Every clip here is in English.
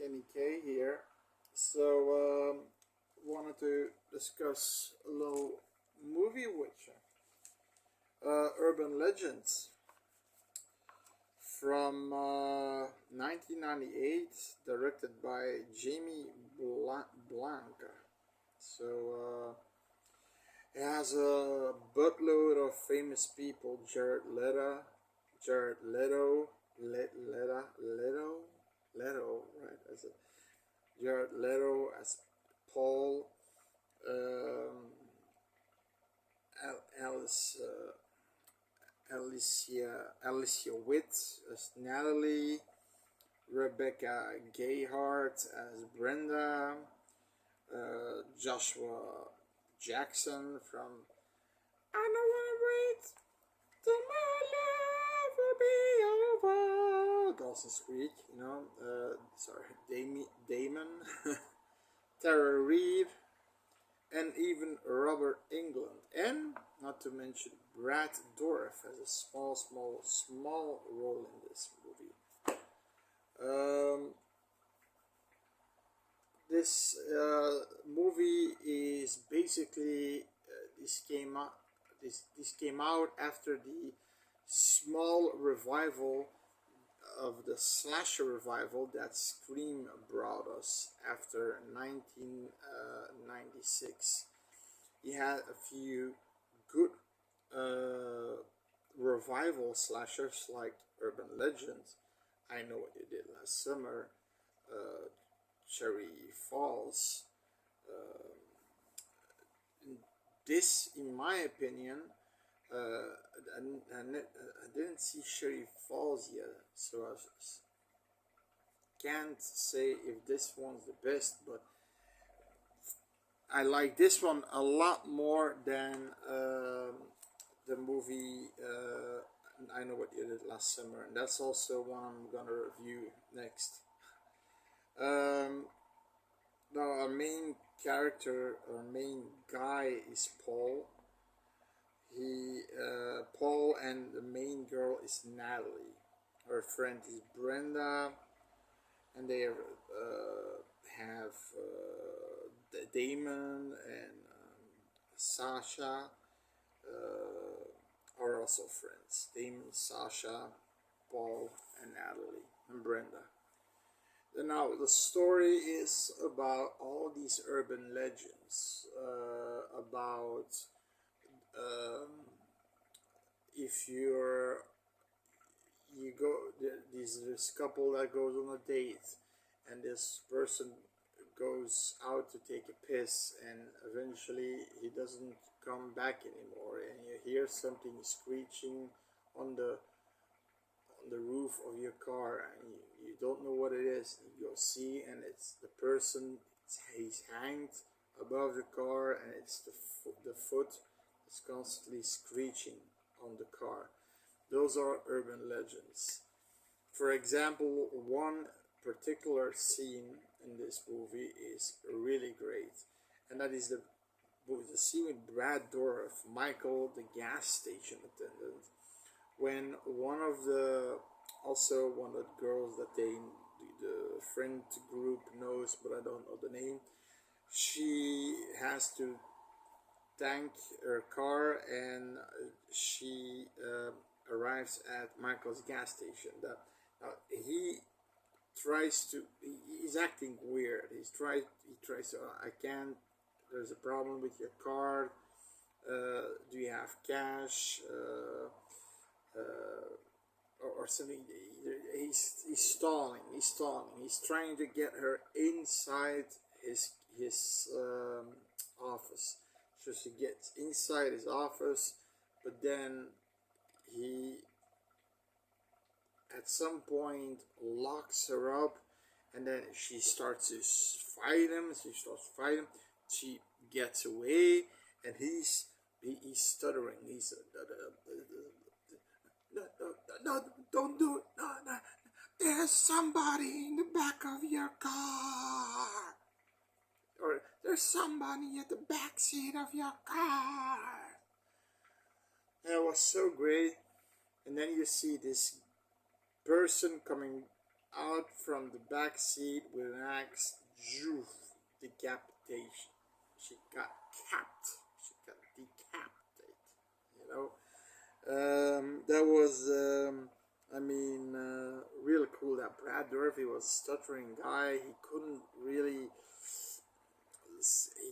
Kenny K here. So, wanted to discuss a little movie with you. Urban Legends from 1998, directed by Jamie Blanca. So, it has a buttload of famous people: Jared Leto, Leto, right? As Jared Leto as Paul, um, Alice, Alicia Witt as Natalie, Rebecca Gayheart as Brenda, Joshua Jackson from I Don't Wanna Wait Till My Life Will Be Over, Dawson's Creek, sorry, Damon, Tara Reid, and even Robert England, and not to mention Brad Dourif has a small role in this movie. This movie is basically this came out after the small revival of the slasher revival that Scream brought us after 1996. He had a few good revival slashers like Urban Legends, I Know What You Did Last Summer, uh, Cherry Falls. Uh, this, in my opinion, I didn't see Cherry Falls yet, so I can't say if this one's the best, but I like this one a lot more than the movie I Know What You Did Last Summer, and that's also one I'm gonna review next. Um, Now, our main guy is Paul. Paul, and the main girl is Natalie. Her friend is Brenda, and they have Damon and Sasha are also friends. Damon, Sasha, Paul, and Natalie, and Brenda. And now the story is about all these urban legends about um, if you go this couple that goes on a date, and this person goes out to take a piss, and eventually he doesn't come back anymore, and you hear something screeching on the roof of your car, and you don't know what it is. You go see, and it's the person. He's hanged above the car, and it's the foot is constantly screeching on the car. Those are urban legends. For example, one particular scene in this movie is really great, and that is the scene with Brad Dourif, Michael, the gas station attendant, when one of the girls that the friend group knows, but I don't know the name, she has to tank her car, and she arrives at Michael's gas station. That he tries to he's acting weird. He tries to I can't, there's a problem with your car, do you have cash, or something. He's trying to get her inside his office. So she gets inside his office, but then he at some point locks her up, and then she starts to fight him. She gets away, and he's stuttering. He's no, don't do it. No. There's somebody in the back of your car. Or there's somebody at the back seat of your car. And it was so great. And then you see this person coming out from the back seat with an axe. Joof, decapitation. She got capped. She got decapitated. You know, that was, real cool. That Brad Dourif was a stuttering guy. He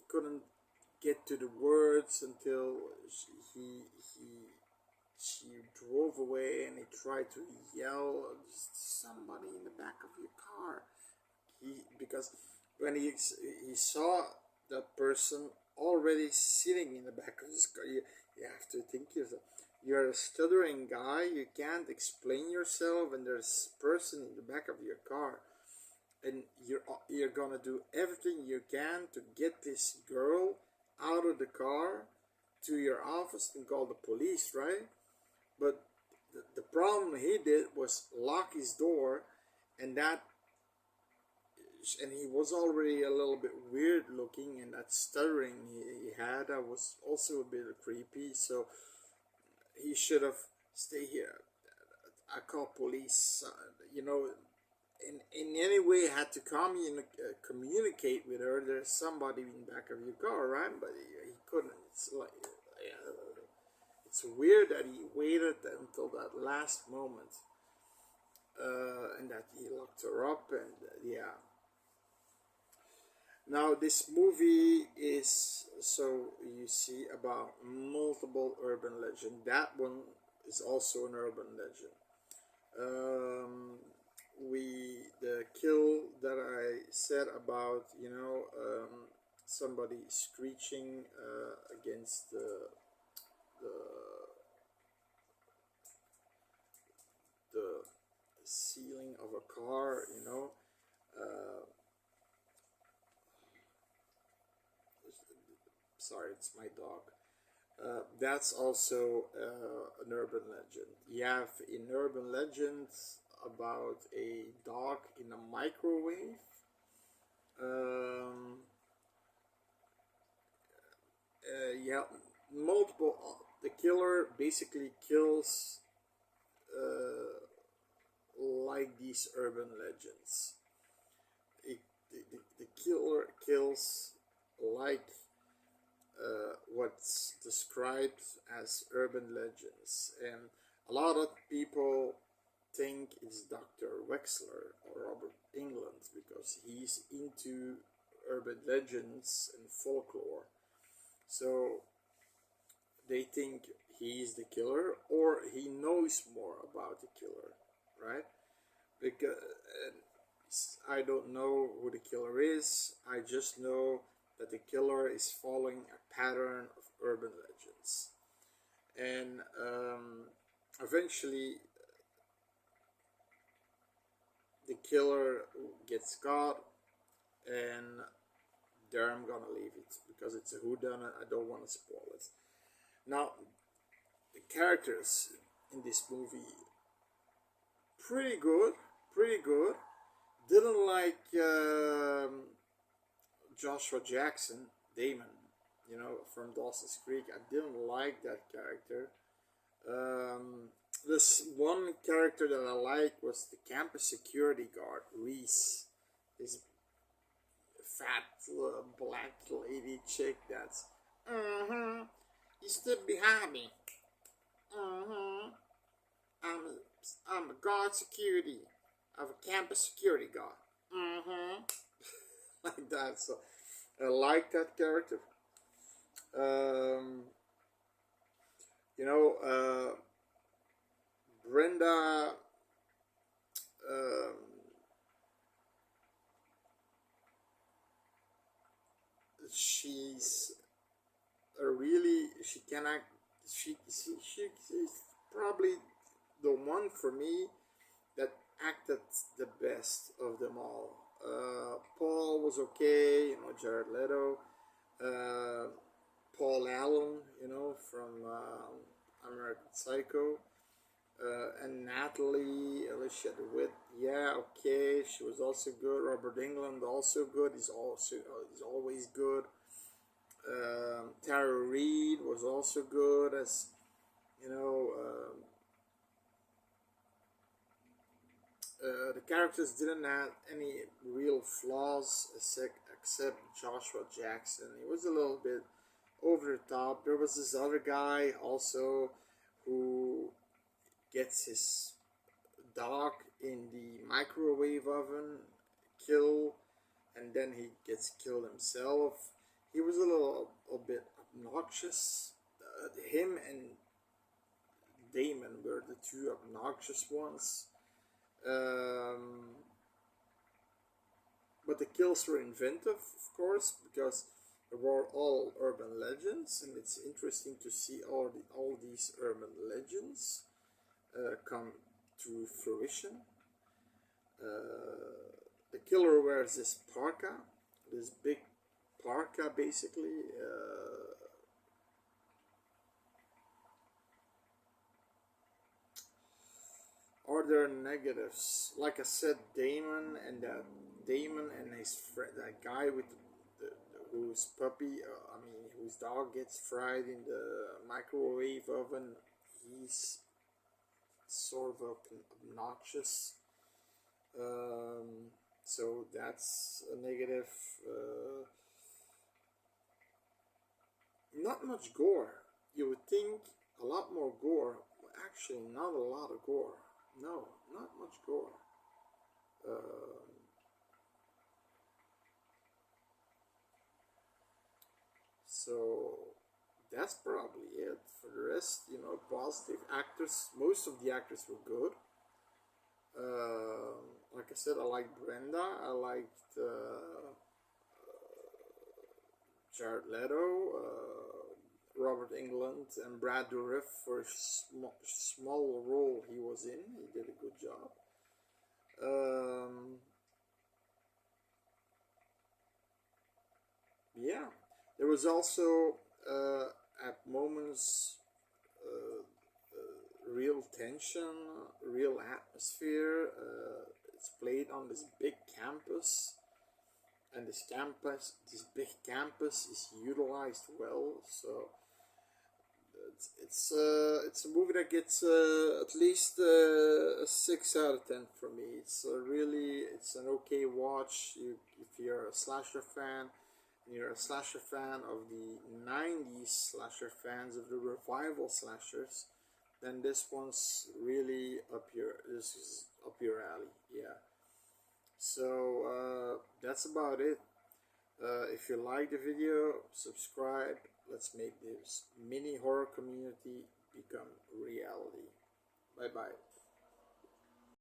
couldn't get to the words until he she drove away, and he tried to yell, "Somebody in the back of your car!" Because when he saw that person already sitting in the back of his car, you have to think yourself. You're a stuttering guy. You can't explain yourself, and there's a person in the back of your car, and you're gonna do everything you can to get this girl out of the car to your office and call the police, right? But the problem he did was lock his door, and he was already a little bit weird looking, and that stuttering he had that was also a bit creepy. So he should have stayed here. I call police. In any way had to communicate with her. There's somebody in the back of your car, right? But he couldn't. It's like it's weird that he waited until that last moment, and that he locked her up, and yeah. Now this movie is, so you see, about multiple urban legend. That one is also an urban legend. The kill that I said about, somebody screeching against the the ceiling of a car, sorry, it's my dog. That's also an urban legend. You have in urban legends about a dog in a microwave. Yeah, multiple. The killer basically kills like these urban legends. The killer kills like what's described as urban legends, and a lot of people think it's Dr. Wexler or Robert England because he's into urban legends and folklore. So they think he's the killer, or he knows more about the killer, right? Because I don't know who the killer is. I just know that the killer is following a pattern of urban legends, and eventually the killer gets caught, and there I'm gonna leave it because it's a whodunit. I don't want to spoil it. Now, the characters in this movie, pretty good, pretty good. Didn't like Joshua Jackson, Damon, from Dawson's Creek. I didn't like that character. This one character that I liked was the campus security guard, Reese. This fat black lady chick that's, you stood behind me. I'm a guard security of a campus security guard. Like that. So I like that character. Um, Brenda. Um, she's she can act. She's probably the one for me that acted the best of them all. Paul was okay, Jared Leto. Paul Allen, from American Psycho. And Natalie, Alicia DeWitt, yeah, okay, she was also good. Robert England, also good. He's always good. Tara Reid was also good as, The characters didn't have any real flaws except Joshua Jackson. He was a little bit over the top. There was this other guy also who gets his dog in the microwave oven, kill, and then he gets killed himself. He was a bit obnoxious. Him and Damon were the two obnoxious ones. But the kills were inventive, of course, because they were all urban legends, and it's interesting to see all these urban legends come to fruition. The killer wears this parka, this big parka, basically. Are there negatives? Like I said, Damon and his friend, that guy with whose puppy, whose dog gets fried in the microwave oven. He's sort of obnoxious. So that's a negative. Not much gore. You would think a lot more gore. Actually, not a lot of gore. No, not much gore. So that's probably it. For the rest, positive actors. Most of the actors were good. Like I said, I liked Brenda. I liked Jared Leto, Robert Englund, and Brad Dourif for a small role he was in. He did a good job. Yeah, there was also at moments real tension, real atmosphere. It's played on this big campus, and this big campus is utilized well. So it's a movie that gets at least a 6 out of 10 for me. It's an okay watch. If you're a slasher fan, and you're a slasher fan of the 90s slasher fans of the revival slashers, then this is up your alley. Yeah. So that's about it. If you like the video, subscribe. Let's make this mini horror community become reality. Bye bye.